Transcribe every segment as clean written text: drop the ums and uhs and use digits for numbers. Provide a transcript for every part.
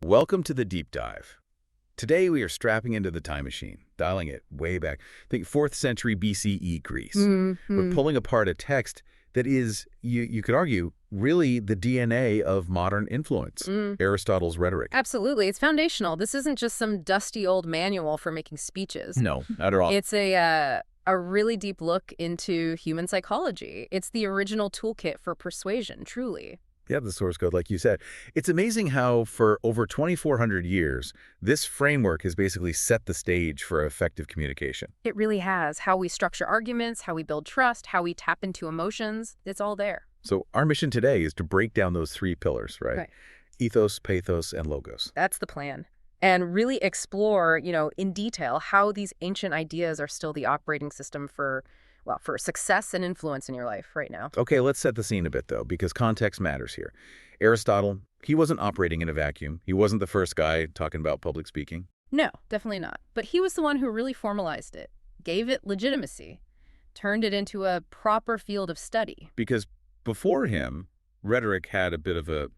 Welcome to the deep dive. Today we are strapping into the time machine, dialing it way back. Think 4th century BCE Greece. We're pulling apart a text that is, you could argue, really the DNA of modern influence, Aristotle's Rhetoric. Absolutely. It's foundational. This isn't just some dusty old manual for making speeches. No, not at all. It's a really deep look into human psychology. It's the original toolkit for persuasion, truly. Yeah, the source code, like you said. It's amazing how, for over 2,400 years, this framework has basically set the stage for effective communication. It really has. How we structure arguments, how we build trust, how we tap into emotions, it's all there. So our mission today is to break down those 3 pillars, right? Ethos, pathos, and logos. That's the plan. And really explore, in detail how these ancient ideas are still the operating system for success and influence in your life right now. Okay, let's set the scene a bit, though, because context matters here. Aristotle, he wasn't operating in a vacuum. He wasn't the first guy talking about public speaking. No, definitely not. But he was the one who really formalized it, gave it legitimacy, turned it into a proper field of study. Because before him, rhetoric had a bit of a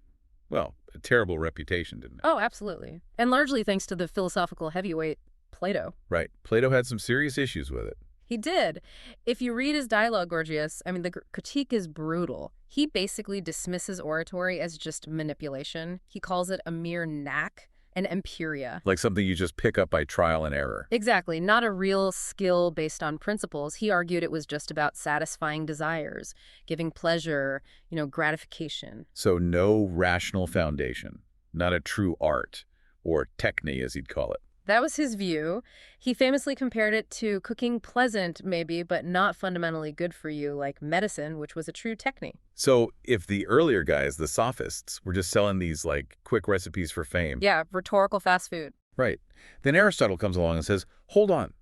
terrible reputation, didn't it? Oh, absolutely. And largely thanks to the philosophical heavyweight Plato. Right. Plato had some serious issues with it. He did. If you read his dialogue, Gorgias, the critique is brutal. He basically dismisses oratory as just manipulation. He calls it a mere knack, an empiria. Like something you just pick up by trial and error. Exactly. Not a real skill based on principles. He argued it was just about satisfying desires, giving pleasure, gratification. So no rational foundation, not a true art, or techne as he'd call it. That was his view. He famously compared it to cooking pleasant, maybe, but not fundamentally good for you, like medicine, which was a true technique. So if the earlier guys, the sophists, were just selling these, quick recipes for fame. Yeah, rhetorical fast food. Right. Then Aristotle comes along and says, hold on.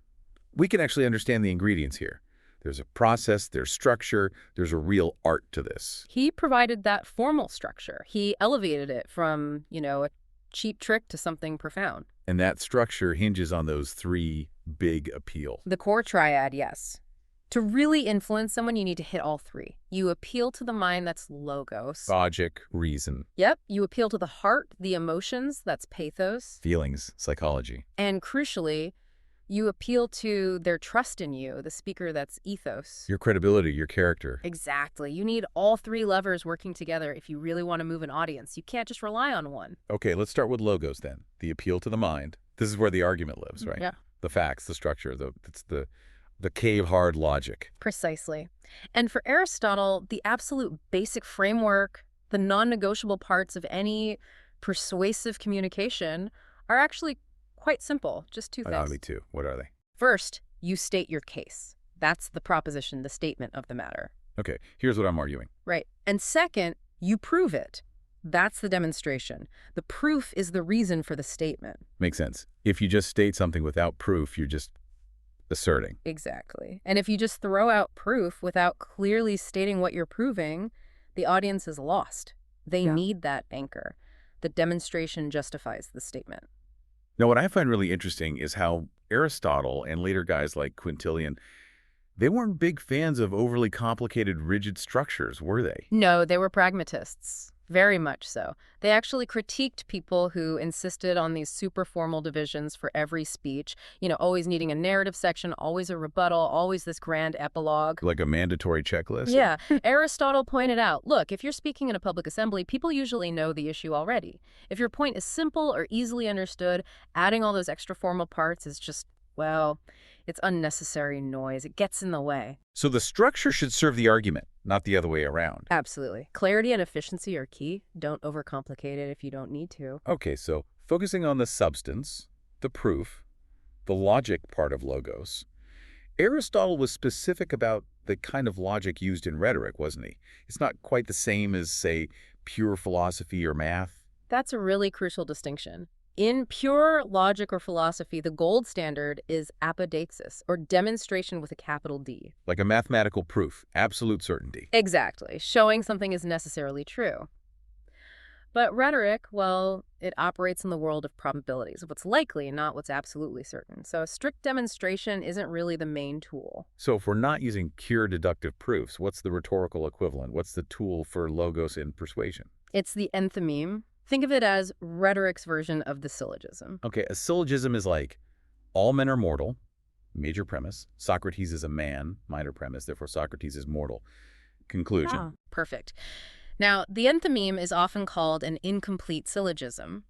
We can actually understand the ingredients here. There's a process, there's structure, there's a real art to this. He provided that formal structure. He elevated it from, a cheap trick to something profound. And that structure hinges on those 3 big appeal. The core triad, yes. To really influence someone, you need to hit all 3. You appeal to the mind, that's logos. Logic, reason. Yep. You appeal to the heart, the emotions, that's pathos. Feelings, psychology. And crucially, you appeal to their trust in you, the speaker, that's ethos. Your credibility, your character. Exactly. You need all 3 levers working together if you really want to move an audience. You can't just rely on one. Okay, let's start with logos then. The appeal to the mind. This is where the argument lives, right? Yeah. The facts, the structure, it's the cave-hard logic. Precisely. And for Aristotle, the absolute basic framework, the non-negotiable parts of any persuasive communication are actually quite simple. Just 2 things. Me too. What are they? First, you state your case. That's the proposition, the statement of the matter. Okay, here's what I'm arguing. Right. And second, you prove it. That's the demonstration. The proof is the reason for the statement. Makes sense. If you just state something without proof, you're just asserting. Exactly. And if you just throw out proof without clearly stating what you're proving, the audience is lost. They need that anchor. The demonstration justifies the statement. Now, what I find really interesting is how Aristotle and later guys like Quintilian, they weren't big fans of overly complicated, rigid structures, were they? No, they were pragmatists. Very much so. They actually critiqued people who insisted on these super formal divisions for every speech, always needing a narrative section, always a rebuttal, always this grand epilogue. Like a mandatory checklist? Yeah. Aristotle pointed out, look, if you're speaking in a public assembly, people usually know the issue already. If your point is simple or easily understood, adding all those extra formal parts is just, it's unnecessary noise. It gets in the way. So the structure should serve the argument, not the other way around. Absolutely. Clarity and efficiency are key. Don't overcomplicate it if you don't need to. Okay, so focusing on the substance, the proof, the logic part of logos, Aristotle was specific about the kind of logic used in rhetoric, wasn't he? It's not quite the same as, say, pure philosophy or math. That's a really crucial distinction. In pure logic or philosophy, the gold standard is apodeixis, or demonstration with a capital D. Like a mathematical proof, absolute certainty. Exactly, showing something is necessarily true. But rhetoric, it operates in the world of probabilities, what's likely, not what's absolutely certain. So a strict demonstration isn't really the main tool. So if we're not using pure deductive proofs, what's the rhetorical equivalent? What's the tool for logos in persuasion? It's the enthymeme. Think of it as rhetoric's version of the syllogism. Okay, a syllogism is like, all men are mortal, major premise. Socrates is a man, minor premise, therefore Socrates is mortal. Conclusion. Ah, perfect. Now, the enthymeme is often called an incomplete syllogism,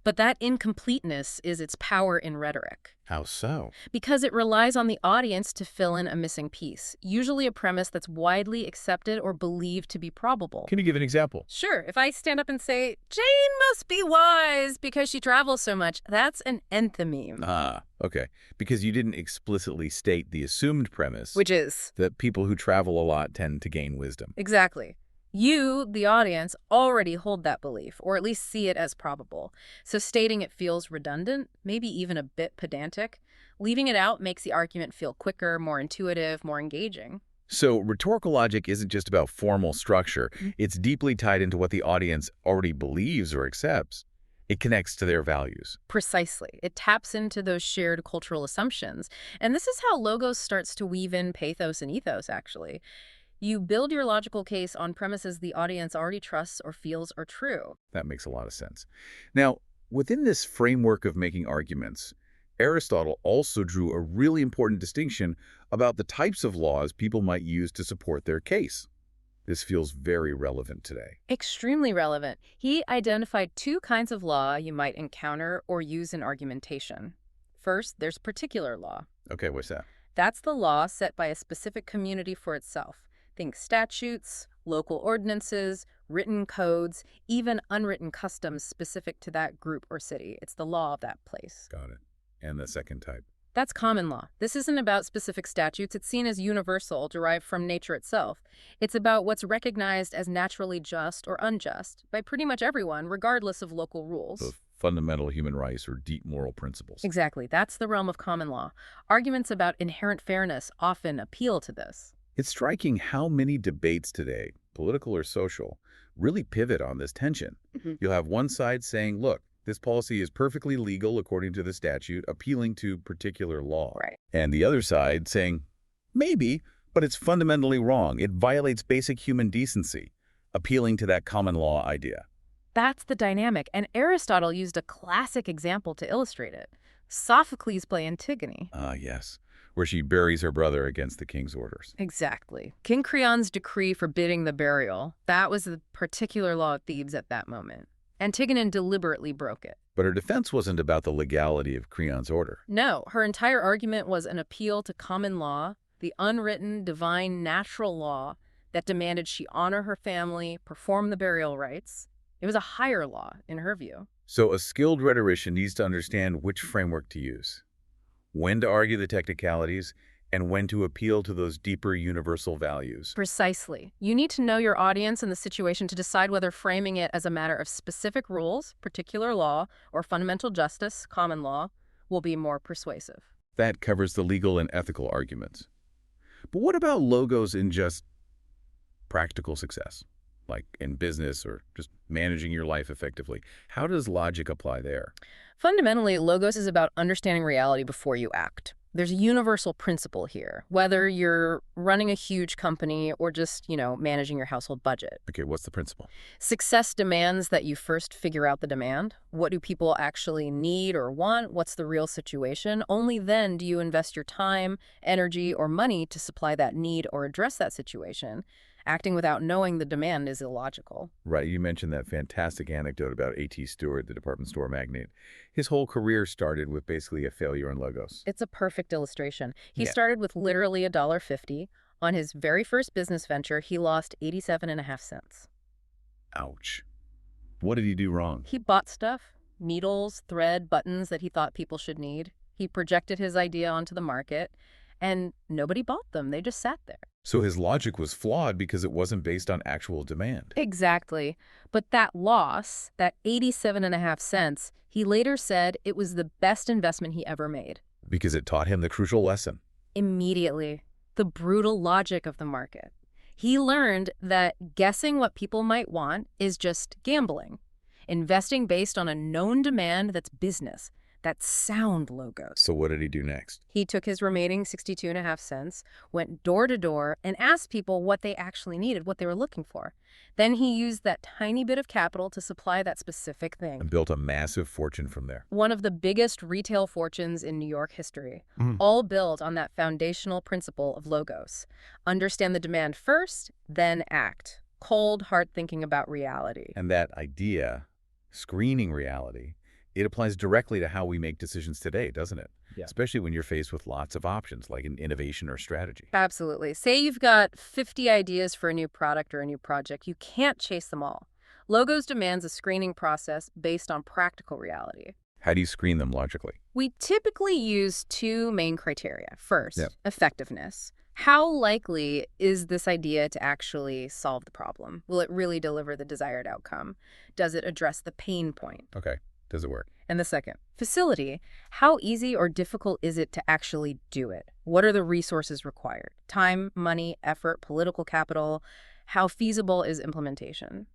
but that incompleteness is its power in rhetoric. How so? Because it relies on the audience to fill in a missing piece, usually a premise that's widely accepted or believed to be probable. Can you give an example? Sure, if I stand up and say, Jane must be wise because she travels so much, that's an enthymeme. Ah, okay. Because you didn't explicitly state the assumed premise, Which is? that people who travel a lot tend to gain wisdom. Exactly. You, the audience, already hold that belief, or at least see it as probable. So stating it feels redundant, maybe even a bit pedantic. Leaving it out makes the argument feel quicker, more intuitive, more engaging. So rhetorical logic isn't just about formal structure. It's deeply tied into what the audience already believes or accepts. It connects to their values. Precisely. It taps into those shared cultural assumptions. And this is how Logos starts to weave in pathos and ethos, actually. You build your logical case on premises the audience already trusts or feels are true. That makes a lot of sense. Now, within this framework of making arguments, Aristotle also drew a really important distinction about the types of laws people might use to support their case. This feels very relevant today. Extremely relevant. He identified two kinds of law you might encounter or use in argumentation. First, there's particular law. Okay, what's that? That's the law set by a specific community for itself. Think statutes, local ordinances, written codes, even unwritten customs specific to that group or city. It's the law of that place. Got it. And the second type? That's common law. This isn't about specific statutes. It's seen as universal, derived from nature itself. It's about what's recognized as naturally just or unjust by pretty much everyone, regardless of local rules. The fundamental human rights or deep moral principles. Exactly. That's the realm of common law. Arguments about inherent fairness often appeal to this. It's striking how many debates today, political or social, really pivot on this tension. You'll have one side saying, look, this policy is perfectly legal according to the statute, appealing to particular law. Right. And the other side saying, maybe, but it's fundamentally wrong. It violates basic human decency, appealing to that common law idea. That's the dynamic, and Aristotle used a classic example to illustrate it. Sophocles' play Antigone. Ah, yes, where she buries her brother against the king's orders. Exactly. King Creon's decree forbidding the burial, that was the particular law of Thebes at that moment. Antigone deliberately broke it. But her defense wasn't about the legality of Creon's order. No, her entire argument was an appeal to common law, the unwritten, divine, natural law that demanded she honor her family, perform the burial rites. It was a higher law, in her view. So a skilled rhetorician needs to understand which framework to use, when to argue the technicalities, and when to appeal to those deeper universal values. Precisely. You need to know your audience and the situation to decide whether framing it as a matter of specific rules, particular law, or fundamental justice, common law, will be more persuasive. That covers the legal and ethical arguments. But what about logos in just practical success, like in business or just managing your life effectively? How does logic apply there? Fundamentally, logos is about understanding reality before you act. There's a universal principle here, whether you're running a huge company or just, managing your household budget. Okay, what's the principle? Success demands that you first figure out the demand. What do people actually need or want? What's the real situation? Only then do you invest your time, energy, or money to supply that need or address that situation. Acting without knowing the demand is illogical. Right, you mentioned that fantastic anecdote about A.T. Stewart, the department store magnate. His whole career started with basically a failure in logos. It's a perfect illustration. He Yeah. started with literally $1.50. On his very first business venture, he lost 87.5 cents. Ouch. What did he do wrong? He bought stuff, needles, thread, buttons that he thought people should need. He projected his idea onto the market, and nobody bought them. They just sat there. So his logic was flawed because it wasn't based on actual demand. Exactly. But that loss, that 87.5 cents, he later said it was the best investment he ever made. Because it taught him the crucial lesson. Immediately. The brutal logic of the market. He learned that guessing what people might want is just gambling. Investing based on a known demand, that's business. that sound logos. So what did he do next? He took his remaining 62.5 cents, went door to door, and asked people what they actually needed, what they were looking for. Then he used that tiny bit of capital to supply that specific thing. And built a massive fortune from there. One of the biggest retail fortunes in New York history, all built on that foundational principle of logos. Understand the demand first, then act. Cold, hard thinking about reality. And that idea, screening reality, it applies directly to how we make decisions today, doesn't it? Yeah. Especially when you're faced with lots of options, like an innovation or strategy. Absolutely. Say you've got 50 ideas for a new product or a new project. You can't chase them all. Logos demands a screening process based on practical reality. How do you screen them logically? We typically use two main criteria. First, effectiveness. How likely is this idea to actually solve the problem? Will it really deliver the desired outcome? Does it address the pain point? Okay. Does it work? And the second, facility. How easy or difficult is it to actually do it? What are the resources required? Time, money, effort, political capital. How feasible is implementation?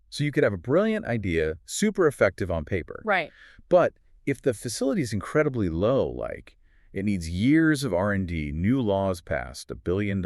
So you could have a brilliant idea, super effective on paper. Right. But if the facility is incredibly low, like it needs years of R&D, new laws passed, $1 billion,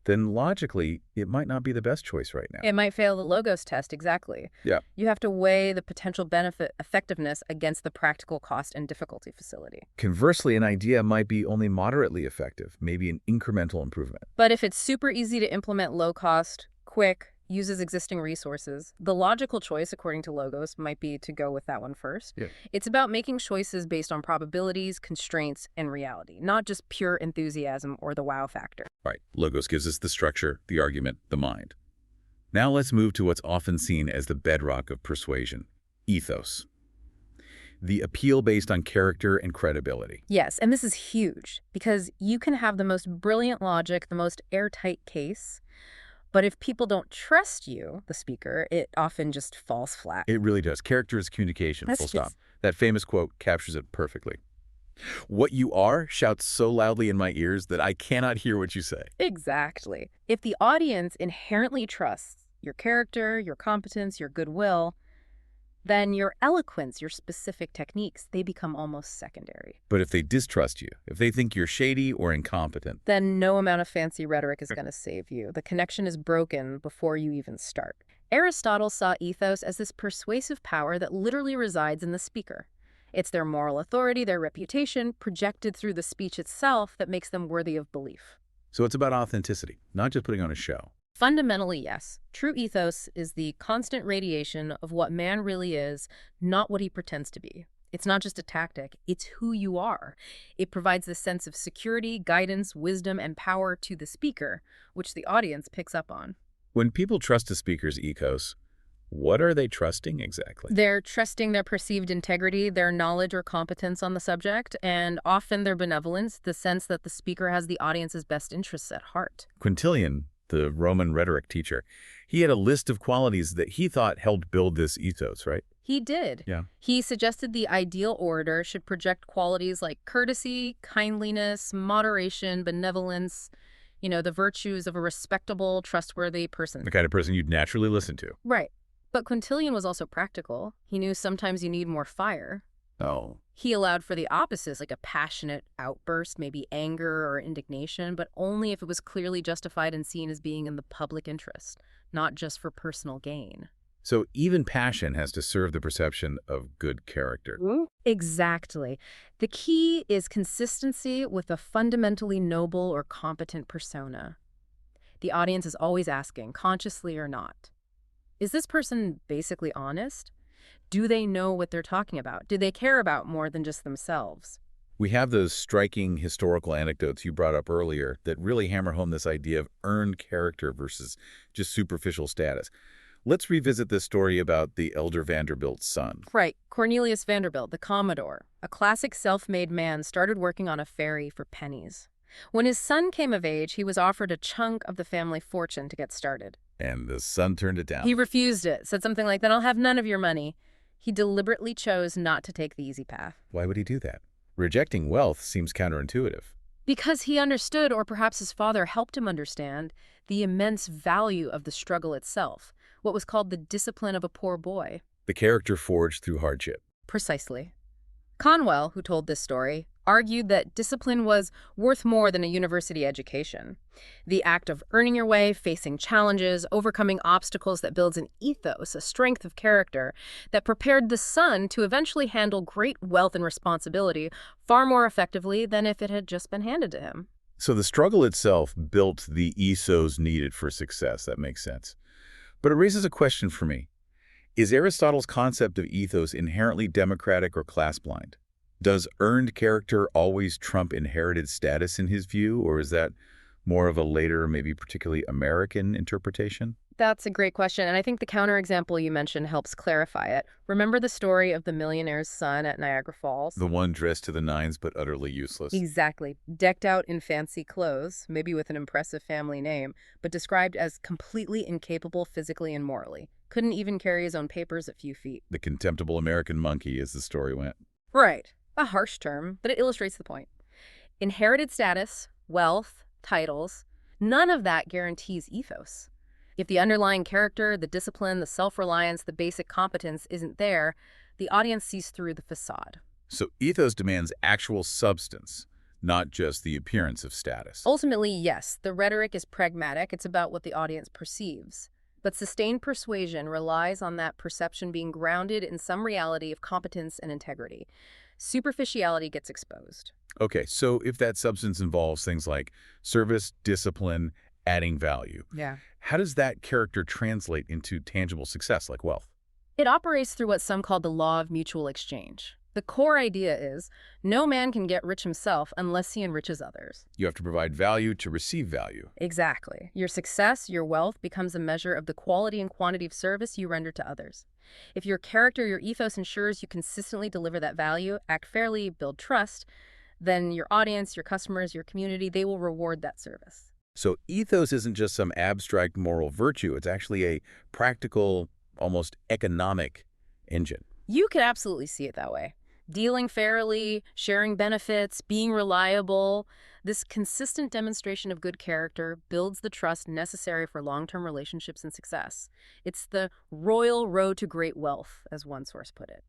then logically, it might not be the best choice right now. It might fail the logos test, exactly. Yeah. You have to weigh the potential benefit effectiveness against the practical cost and difficulty facility. Conversely, an idea might be only moderately effective, maybe an incremental improvement. But if it's super easy to implement, low cost, quick, uses existing resources, the logical choice, according to logos, might be to go with that one first. Yeah. It's about making choices based on probabilities, constraints, and reality, not just pure enthusiasm or the wow factor. Right. Logos gives us the structure, the argument, the mind. Now let's move to what's often seen as the bedrock of persuasion, ethos. The appeal based on character and credibility. Yes, and this is huge, because you can have the most brilliant logic, the most airtight case, but if people don't trust you, the speaker, it often just falls flat. It really does. Character is communication, full stop. That famous quote captures it perfectly. What you are shouts so loudly in my ears that I cannot hear what you say. Exactly. If the audience inherently trusts your character, your competence, your goodwill, then your eloquence, your specific techniques, they become almost secondary. But if they distrust you, if they think you're shady or incompetent, then no amount of fancy rhetoric is going to save you. The connection is broken before you even start. Aristotle saw ethos as this persuasive power that literally resides in the speaker. It's their moral authority, their reputation, projected through the speech itself that makes them worthy of belief. So it's about authenticity, not just putting on a show. Fundamentally, yes. True ethos is the constant radiation of what man really is, not what he pretends to be. It's not just a tactic, it's who you are. It provides this sense of security, guidance, wisdom, and power to the speaker, which the audience picks up on. When people trust a speaker's ethos, what are they trusting exactly? They're trusting their perceived integrity, their knowledge or competence on the subject, and often their benevolence, the sense that the speaker has the audience's best interests at heart. Quintilian, the Roman rhetoric teacher, he had a list of qualities that he thought helped build this ethos, right? He did. Yeah. He suggested the ideal orator should project qualities like courtesy, kindliness, moderation, benevolence, the virtues of a respectable, trustworthy person. The kind of person you'd naturally listen to. Right. But Quintilian was also practical. He knew sometimes you need more fire. Oh. He allowed for the opposites, like a passionate outburst, maybe anger or indignation, but only if it was clearly justified and seen as being in the public interest, not just for personal gain. So even passion has to serve the perception of good character. Exactly. The key is consistency with a fundamentally noble or competent persona. The audience is always asking, consciously or not, is this person basically honest? Do they know what they're talking about? Do they care about more than just themselves? We have those striking historical anecdotes you brought up earlier that really hammer home this idea of earned character versus just superficial status. Let's revisit this story about the elder Vanderbilt's son. Right. Cornelius Vanderbilt, the Commodore, a classic self-made man, started working on a ferry for pennies. When his son came of age, he was offered a chunk of the family fortune to get started. And the son turned it down. He refused it, said something like, "Then I'll have none of your money." He deliberately chose not to take the easy path. Why would he do that? Rejecting wealth seems counterintuitive. Because he understood, or perhaps his father helped him understand, the immense value of the struggle itself, what was called the discipline of a poor boy. The character forged through hardship. Precisely. Conwell, who told this story, argued that discipline was worth more than a university education. The act of earning your way, facing challenges, overcoming obstacles that builds an ethos, a strength of character, that prepared the son to eventually handle great wealth and responsibility far more effectively than if it had just been handed to him. So the struggle itself built the ethos needed for success. That makes sense. But it raises a question for me. Is Aristotle's concept of ethos inherently democratic or class-blind? Does earned character always trump inherited status in his view, or is that more of a later, maybe particularly American interpretation? That's a great question, and I think the counterexample you mentioned helps clarify it. Remember the story of the millionaire's son at Niagara Falls? The one dressed to the nines but utterly useless. Exactly. Decked out in fancy clothes, maybe with an impressive family name, but described as completely incapable physically and morally. Couldn't even carry his own papers a few feet. The contemptible American monkey, as the story went. Right. A harsh term, but it illustrates the point. Inherited status, wealth, titles, none of that guarantees ethos. If the underlying character, the discipline, the self-reliance, the basic competence isn't there, the audience sees through the facade. So ethos demands actual substance, not just the appearance of status. Ultimately, yes, the rhetoric is pragmatic. It's about what the audience perceives. But sustained persuasion relies on that perception being grounded in some reality of competence and integrity. Superficiality gets exposed. Okay, so if that substance involves things like service, discipline, adding value, Yeah. how does that character translate into tangible success like wealth? It operates through what some call the law of mutual exchange. The core idea is no man can get rich himself unless he enriches others. You have to provide value to receive value. Exactly. Your success, your wealth, becomes a measure of the quality and quantity of service you render to others. If your character, your ethos ensures you consistently deliver that value, act fairly, build trust, then your audience, your customers, your community, they will reward that service. So ethos isn't just some abstract moral virtue. It's actually a practical, almost economic engine. You could absolutely see it that way. Dealing fairly, sharing benefits, being reliable. This consistent demonstration of good character builds the trust necessary for long-term relationships and success. It's the royal road to great wealth, as one source put it.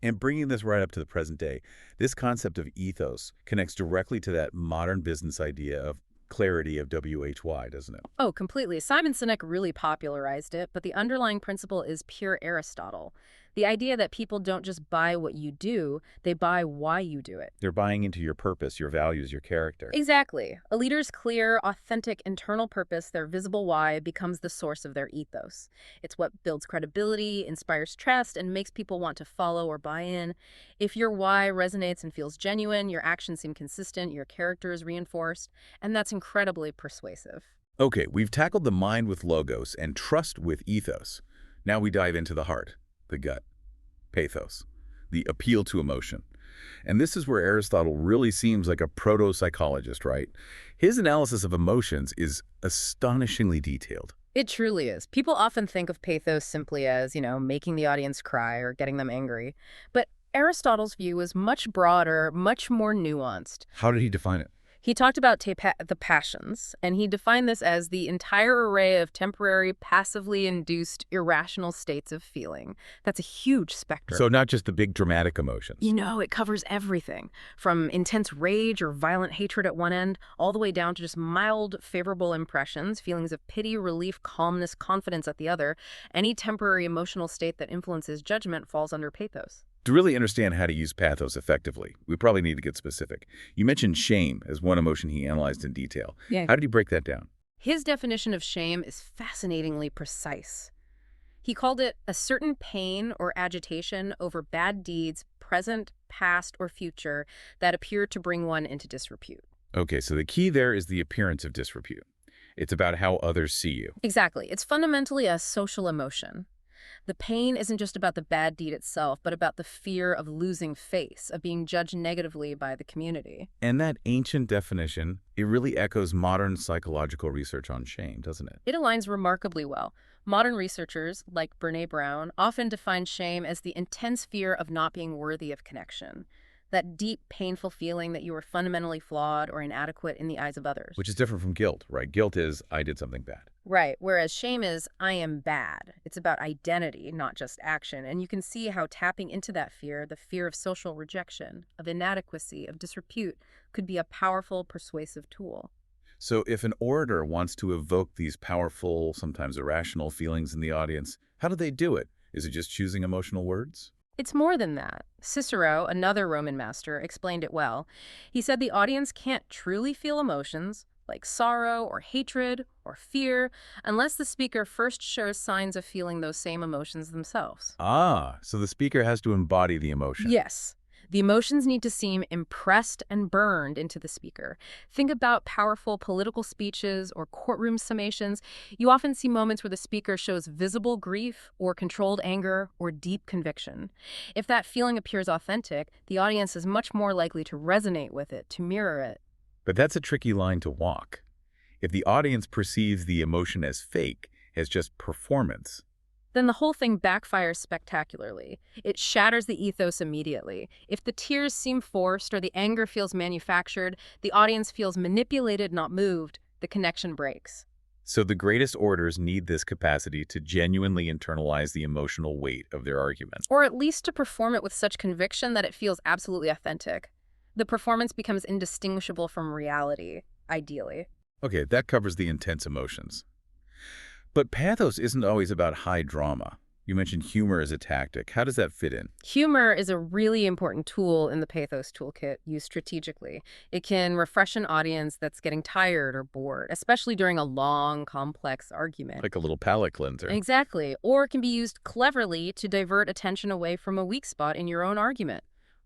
And bringing this right up to the present day, this concept of ethos connects directly to that modern business idea of clarity of WHY, doesn't it? Oh, completely. Simon Sinek really popularized it, but the underlying principle is pure Aristotle. The idea that people don't just buy what you do, they buy why you do it. They're buying into your purpose, your values, your character. Exactly. A leader's clear, authentic internal purpose, their visible why, becomes the source of their ethos. It's what builds credibility, inspires trust, and makes people want to follow or buy in. If your why resonates and feels genuine, your actions seem consistent, your character is reinforced, and that's incredibly persuasive. Okay, we've tackled the mind with logos and trust with ethos. Now we dive into the heart, the gut, pathos, the appeal to emotion. And this is where Aristotle really seems like a proto-psychologist, right? His analysis of emotions is astonishingly detailed. It truly is. People often think of pathos simply as, making the audience cry or getting them angry. But Aristotle's view is much broader, much more nuanced. How did he define it? He talked about the passions, and he defined this as the entire array of temporary, passively induced, irrational states of feeling. That's a huge spectrum. So not just the big dramatic emotions. It covers everything, from intense rage or violent hatred at one end, all the way down to just mild, favorable impressions, feelings of pity, relief, calmness, confidence at the other. Any temporary emotional state that influences judgment falls under pathos. To really understand how to use pathos effectively, we probably need to get specific. You mentioned shame as one emotion he analyzed in detail. Yeah. How did he break that down? His definition of shame is fascinatingly precise. He called it a certain pain or agitation over bad deeds, present, past, or future, that appear to bring one into disrepute. Okay, so the key there is the appearance of disrepute. It's about how others see you. Exactly. It's fundamentally a social emotion. The pain isn't just about the bad deed itself, but about the fear of losing face, of being judged negatively by the community. And that ancient definition, it really echoes modern psychological research on shame, doesn't it? It aligns remarkably well. Modern researchers, like Brené Brown, often define shame as the intense fear of not being worthy of connection. that deep, painful feeling that you are fundamentally flawed or inadequate in the eyes of others. Which is different from guilt, right? Guilt is, I did something bad. Right, whereas shame is, I am bad. It's about identity, not just action. And you can see how tapping into that fear, the fear of social rejection, of inadequacy, of disrepute, could be a powerful, persuasive tool. So if an orator wants to evoke these powerful, sometimes irrational feelings in the audience, how do they do it? Is it just choosing emotional words? It's more than that. Cicero, another Roman master, explained it well. He said the audience can't truly feel emotions, like sorrow or hatred or fear, unless the speaker first shows signs of feeling those same emotions themselves. Ah, so the speaker has to embody the emotion. Yes. The emotions need to seem impressed and burned into the speaker. Think about powerful political speeches or courtroom summations. You often see moments where the speaker shows visible grief or controlled anger or deep conviction. If that feeling appears authentic, the audience is much more likely to resonate with it, to mirror it. But that's a tricky line to walk. If the audience perceives the emotion as fake, as just performance, then the whole thing backfires spectacularly. It shatters the ethos immediately. If the tears seem forced or the anger feels manufactured, the audience feels manipulated, not moved, the connection breaks. so the greatest orators need this capacity to genuinely internalize the emotional weight of their argument. Or at least to perform it with such conviction that it feels absolutely authentic. The performance becomes indistinguishable from reality, ideally. Okay, that covers the intense emotions. But pathos isn't always about high drama. You mentioned humor as a tactic. How does that fit in? Humor is a really important tool in the pathos toolkit, used strategically. It can refresh an audience that's getting tired or bored, especially during a long, complex argument. Like a little palate cleanser. Exactly. Or it can be used cleverly to divert attention away from a weak spot in your own argument.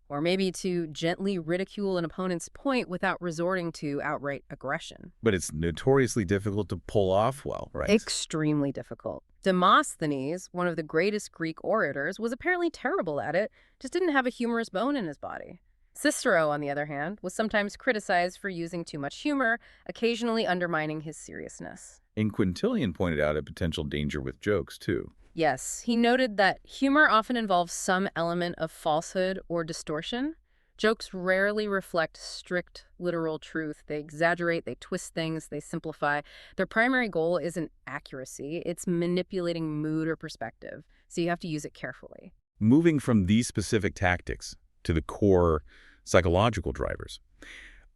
Or maybe to gently ridicule an opponent's point without resorting to outright aggression. But it's notoriously difficult to pull off well, right? Extremely difficult. Demosthenes, one of the greatest Greek orators, was apparently terrible at it, just didn't have a humorous bone in his body. Cicero, on the other hand, was sometimes criticized for using too much humor, occasionally undermining his seriousness. And Quintilian pointed out a potential danger with jokes, too. Yes, he noted that humor often involves some element of falsehood or distortion. Jokes rarely reflect strict, literal truth. They exaggerate, they twist things, they simplify. Their primary goal isn't accuracy, it's manipulating mood or perspective, so you have to use it carefully. Moving from these specific tactics to the core psychological drivers,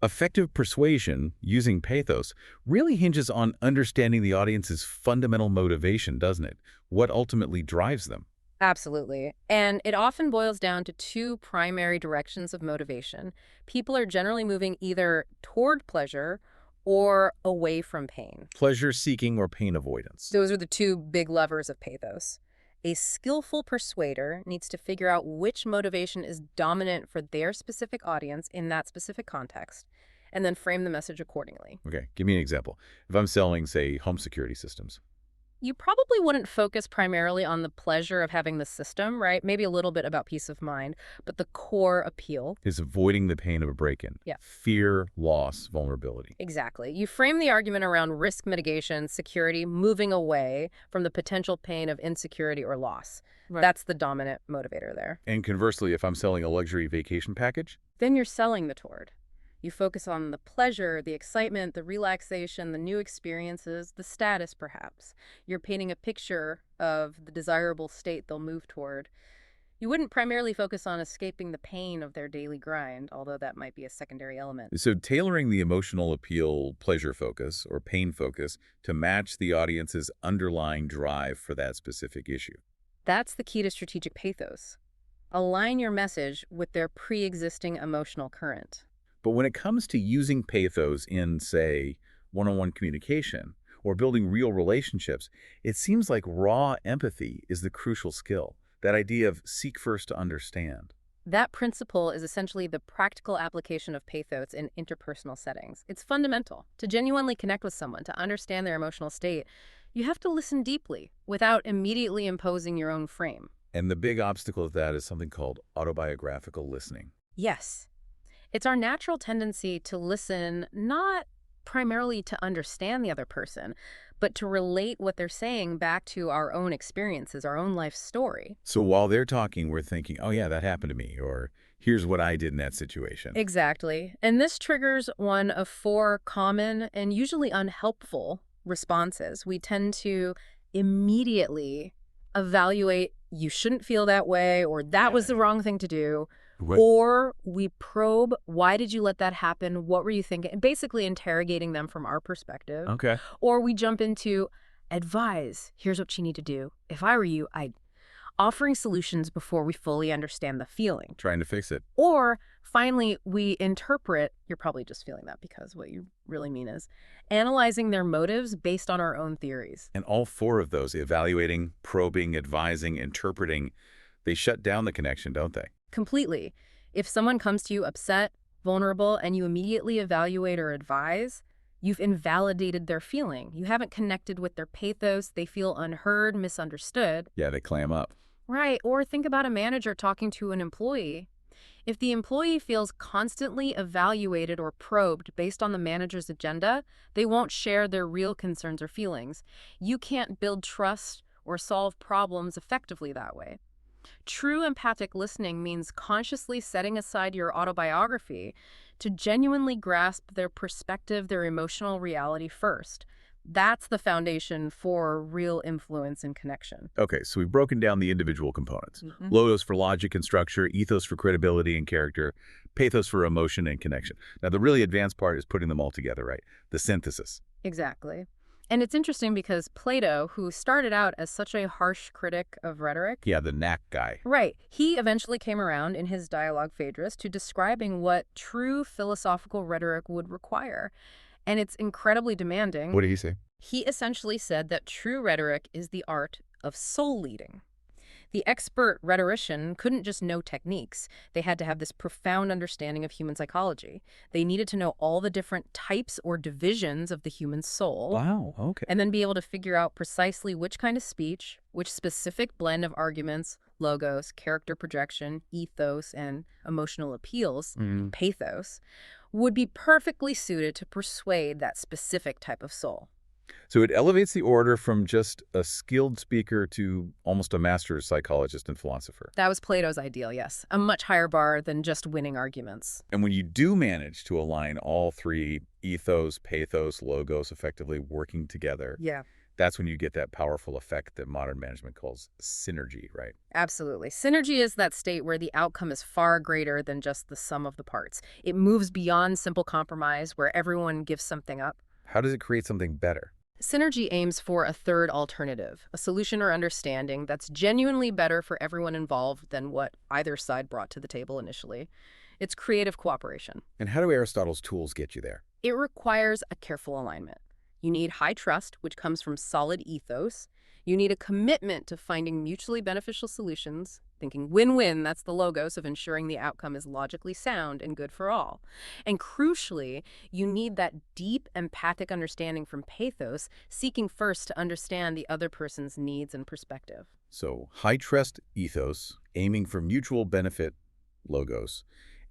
effective persuasion, using pathos, really hinges on understanding the audience's fundamental motivation, doesn't it? What ultimately drives them. Absolutely. And it often boils down to two primary directions of motivation. People are generally moving either toward pleasure or away from pain. Pleasure-seeking or pain avoidance. Those are the two big levers of pathos. A skillful persuader needs to figure out which motivation is dominant for their specific audience in that specific context, and then frame the message accordingly. Okay, give me an example. If I'm selling, say, home security systems. You probably wouldn't focus primarily on the pleasure of having the system, right? Maybe a little bit about peace of mind, but the core appeal Is avoiding the pain of a break-in. Yeah. Fear, loss, vulnerability. Exactly. You frame the argument around risk mitigation, security, moving away from the potential pain of insecurity or loss. Right. That's the dominant motivator there. And conversely, if I'm selling a luxury vacation package, Then you're selling the toward. You focus on the pleasure, the excitement, the relaxation, the new experiences, the status, perhaps. You're painting a picture of the desirable state they'll move toward. You wouldn't primarily focus on escaping the pain of their daily grind, although that might be a secondary element. so tailoring the emotional appeal pleasure focus or pain focus to match the audience's underlying drive for that specific issue. That's the key to strategic pathos. Align your message with their pre-existing emotional current. But when it comes to using pathos in, say, one-on-one communication or building real relationships, it seems like raw empathy is the crucial skill. That idea of seek first to understand. That principle is essentially the practical application of pathos in interpersonal settings. It's fundamental. To genuinely connect with someone, to understand their emotional state, you have to listen deeply without immediately imposing your own frame. And the big obstacle of that is something called autobiographical listening. Yes. It's our natural tendency to listen not primarily to understand the other person, but to relate what they're saying back to our own experiences, our own life story. So while they're talking, we're thinking, oh yeah, that happened to me, or here's what I did in that situation. Exactly. And this triggers one of 4 common and usually unhelpful responses. We tend to immediately evaluate, you shouldn't feel that way, or that was the wrong thing to do. What? Or we probe, why did you let that happen? What were you thinking? Basically interrogating them from our perspective. Okay. Or we jump into, advise, here's what you need to do. If I were you, I'd offering solutions before we fully understand the feeling. Trying to fix it. Or finally, we interpret, you're probably just feeling that because what you really mean is analyzing their motives based on our own theories. And all 4 of those, evaluating, probing, advising, interpreting, they shut down the connection, don't they? Completely. If someone comes to you upset, vulnerable, and you immediately evaluate or advise, you've invalidated their feeling. You haven't connected with their pathos. They feel unheard, misunderstood. Yeah, they clam up. Right. Or think about a manager talking to an employee. If the employee feels constantly evaluated or probed based on the manager's agenda, they won't share their real concerns or feelings. You can't build trust or solve problems effectively that way. True empathic listening means consciously setting aside your autobiography to genuinely grasp their perspective, their emotional reality first. That's the foundation for real influence and connection. Okay, so we've broken down the individual components. Logos for logic and structure, ethos for credibility and character, pathos for emotion and connection. Now, the really advanced part is putting them all together, right? The synthesis. Exactly. And it's interesting because Plato, who started out as such a harsh critic of rhetoric, Yeah, the knack guy. right, he eventually came around in his dialogue Phaedrus to describing what true philosophical rhetoric would require. And it's incredibly demanding. What did he say? He essentially said that true rhetoric is the art of soul leading. The expert rhetorician couldn't just know techniques. They had to have this profound understanding of human psychology. They needed to know all the different types or divisions of the human soul. Wow, okay. And then be able to figure out precisely which kind of speech, which specific blend of arguments, logos, character projection, ethos, and emotional appeals, pathos, would be perfectly suited to persuade that specific type of soul. So it elevates the order from just a skilled speaker to almost a master psychologist and philosopher. That was Plato's ideal, yes. A much higher bar than just winning arguments. And when you do manage to align all 3, ethos, pathos, logos, effectively working together, that's when you get that powerful effect that modern management calls synergy, right? Absolutely. Synergy is that state where the outcome is far greater than just the sum of the parts. It moves beyond simple compromise where everyone gives something up. How does it create something better? Synergy aims for a third alternative, a solution or understanding that's genuinely better for everyone involved than what either side brought to the table initially. It's creative cooperation. And how do Aristotle's tools get you there? It requires a careful alignment. You need high trust, which comes from solid ethos. You need a commitment to finding mutually beneficial solutions, thinking win-win, that's the logos of ensuring the outcome is logically sound and good for all. And crucially, you need that deep empathic understanding from pathos, seeking first to understand the other person's needs and perspective. So high trust ethos, aiming for mutual benefit logos,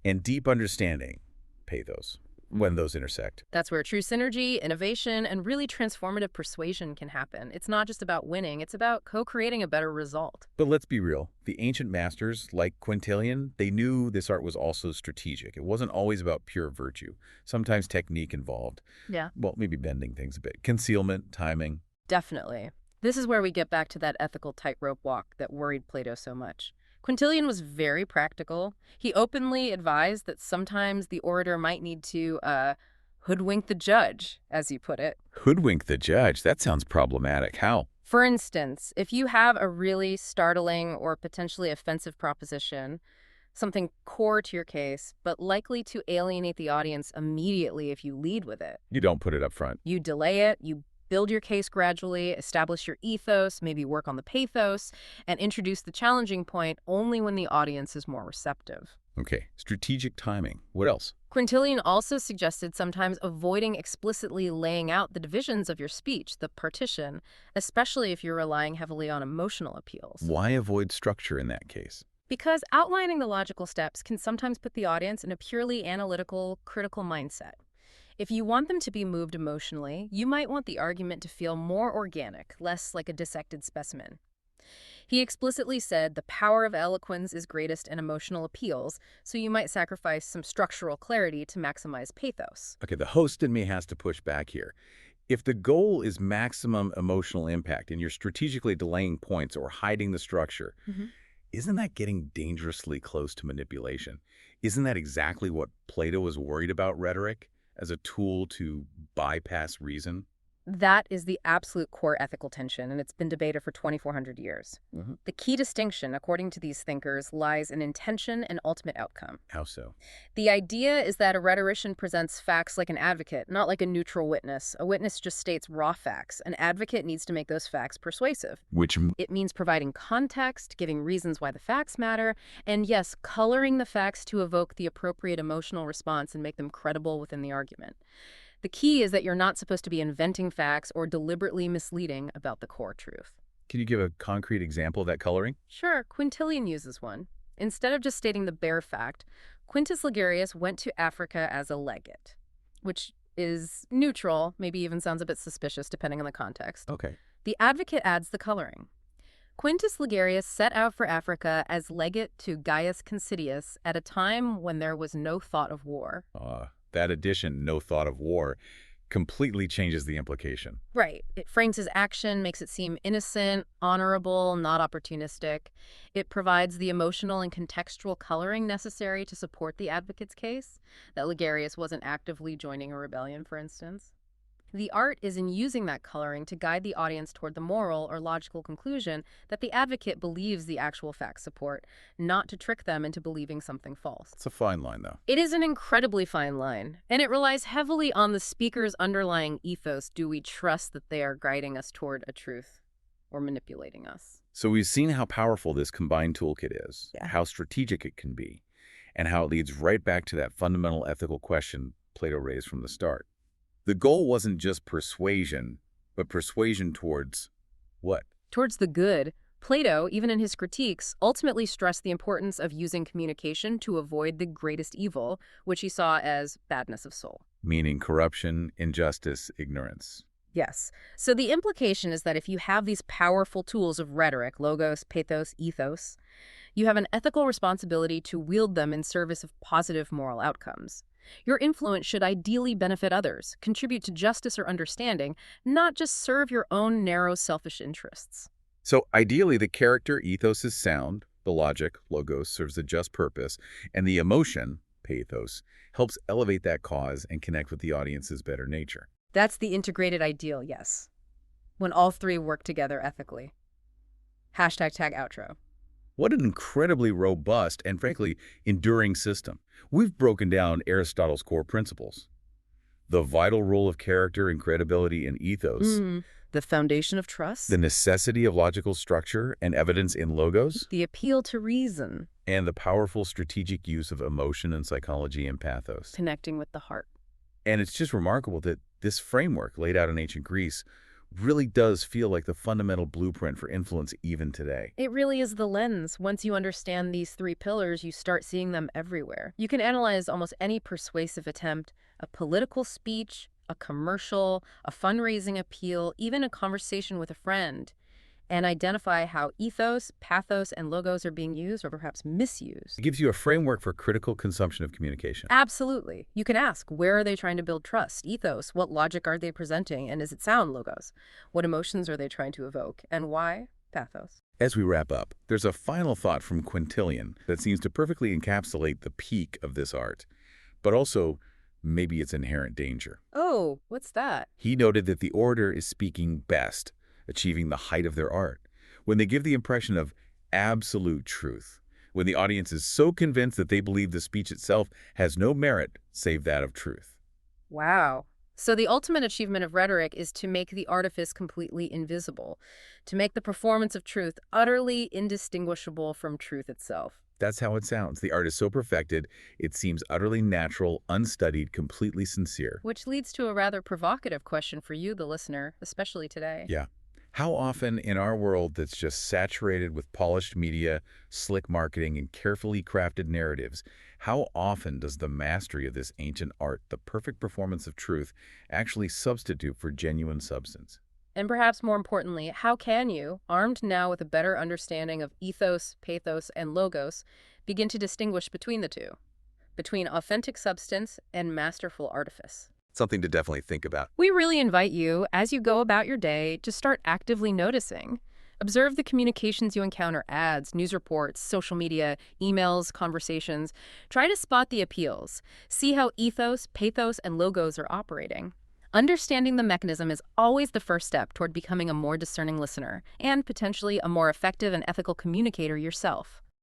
and deep understanding pathos. When those intersect. That's where true synergy, innovation, and really transformative persuasion can happen. It's not just about winning, it's about co-creating a better result. But let's be real. The ancient masters, like Quintilian, they knew this art was also strategic. It wasn't always about pure virtue. Sometimes technique involved. Yeah. Well, maybe bending things a bit. Concealment, timing. Definitely. This is where we get back to that ethical tightrope walk that worried Plato so much. Quintilian was very practical. He openly advised that sometimes the orator might need to hoodwink the judge, as he put it. Hoodwink the judge? That sounds problematic. How? For instance, if you have a really startling or potentially offensive proposition, something core to your case, but likely to alienate the audience immediately if you lead with it. You don't put it up front. You delay it, you build your case gradually, establish your ethos, maybe work on the pathos, and introduce the challenging point only when the audience is more receptive. Okay, strategic timing. What else? Quintilian also suggested sometimes avoiding explicitly laying out the divisions of your speech, the partition, especially if you're relying heavily on emotional appeals. Why avoid structure in that case? Because outlining the logical steps can sometimes put the audience in a purely analytical, critical mindset. If you want them to be moved emotionally, you might want the argument to feel more organic, less like a dissected specimen. He explicitly said the power of eloquence is greatest in emotional appeals, so you might sacrifice some structural clarity to maximize pathos. Okay, the host in me has to push back here. If the goal is maximum emotional impact and you're strategically delaying points or hiding the structure, isn't that getting dangerously close to manipulation? Isn't that exactly what Plato was worried about rhetoric as a tool to bypass reason? That is the absolute core ethical tension, and it's been debated for 2,400 years. The key distinction, according to these thinkers, lies in intention and ultimate outcome. How so? The idea is that a rhetorician presents facts like an advocate, not like a neutral witness. A witness just states raw facts. An advocate needs to make those facts persuasive. Which, It means providing context, giving reasons why the facts matter, and yes, coloring the facts to evoke the appropriate emotional response and make them credible within the argument. The key is that you're not supposed to be inventing facts or deliberately misleading about the core truth. can you give a concrete example of that coloring? Sure, Quintilian uses one. Instead of just stating the bare fact, Quintus Ligarius went to Africa as a legate, which is neutral, maybe even sounds a bit suspicious depending on the context. Okay. The advocate adds the coloring. Quintus Ligarius set out for Africa as legate to Gaius Considius at a time when there was no thought of war. That addition, no thought of war, completely changes the implication. Right. It frames his action, makes it seem innocent, honorable, not opportunistic. It provides the emotional and contextual coloring necessary to support the advocate's case, that Ligarius wasn't actively joining a rebellion, for instance. The art is in using that coloring to guide the audience toward the moral or logical conclusion that the advocate believes the actual facts support, not to trick them into believing something false. It's a fine line, though. It is an incredibly fine line, and it relies heavily on the speaker's underlying ethos. Do we trust that they are guiding us toward a truth or manipulating us? So we've seen how powerful this combined toolkit is, Yeah. how strategic it can be, and how it leads right back to that fundamental ethical question Plato raised from the start. The goal wasn't just persuasion, but persuasion towards what? Towards the good, Plato, even in his critiques, ultimately stressed the importance of using communication to avoid the greatest evil, which he saw as badness of soul. Meaning corruption, injustice, ignorance. Yes. So the implication is that if you have these powerful tools of rhetoric, logos, pathos, ethos, you have an ethical responsibility to wield them in service of positive moral outcomes. Your influence should ideally benefit others, contribute to justice or understanding, not just serve your own narrow, selfish interests. So ideally, the character ethos is sound, the logic, logos, serves a just purpose, and the emotion, pathos, helps elevate that cause and connect with the audience's better nature. That's the integrated ideal, yes. When all three work together ethically. #outro. What an incredibly robust and, frankly, enduring system. We've broken down Aristotle's core principles. The vital role of character and credibility in ethos, The foundation of trust, the necessity of logical structure and evidence in logos, the appeal to reason, and the powerful strategic use of emotion and psychology in pathos. connecting with the heart. And it's just remarkable that this framework laid out in ancient Greece really does feel like the fundamental blueprint for influence even today. It really is the lens. Once you understand these three pillars, you start seeing them everywhere. You can analyze almost any persuasive attempt, a political speech, a commercial, a fundraising appeal, even a conversation with a friend, and identify how ethos, pathos, and logos are being used or perhaps misused. It gives you a framework for critical consumption of communication. Absolutely. You can ask, where are they trying to build trust? Ethos, what logic are they presenting? And does it sound logos? What emotions are they trying to evoke? And why? Pathos. As we wrap up, there's a final thought from Quintilian that seems to perfectly encapsulate the peak of this art, but also maybe its inherent danger. Oh, what's that? He noted that the orator is speaking best, achieving the height of their art, when they give the impression of absolute truth, when the audience is so convinced that they believe the speech itself has no merit save that of truth. Wow. So the ultimate achievement of rhetoric is to make the artifice completely invisible, to make the performance of truth utterly indistinguishable from truth itself. That's how it sounds. The art is so perfected, it seems utterly natural, unstudied, completely sincere. Which leads to a rather provocative question for you, the listener, especially today. Yeah. How often in our world that's just saturated with polished media, slick marketing, and carefully crafted narratives, how often does the mastery of this ancient art, the perfect performance of truth, actually substitute for genuine substance? And perhaps more importantly, how can you, armed now with a better understanding of ethos, pathos, and logos, begin to distinguish between the two, between authentic substance and masterful artifice? Something to definitely think about. We really invite you, as you go about your day, to start actively noticing. Observe the communications you encounter: ads, news reports, social media, emails, conversations. Try to spot the appeals. See how ethos, pathos, and logos are operating. Understanding the mechanism is always the first step toward becoming a more discerning listener and potentially a more effective and ethical communicator yourself.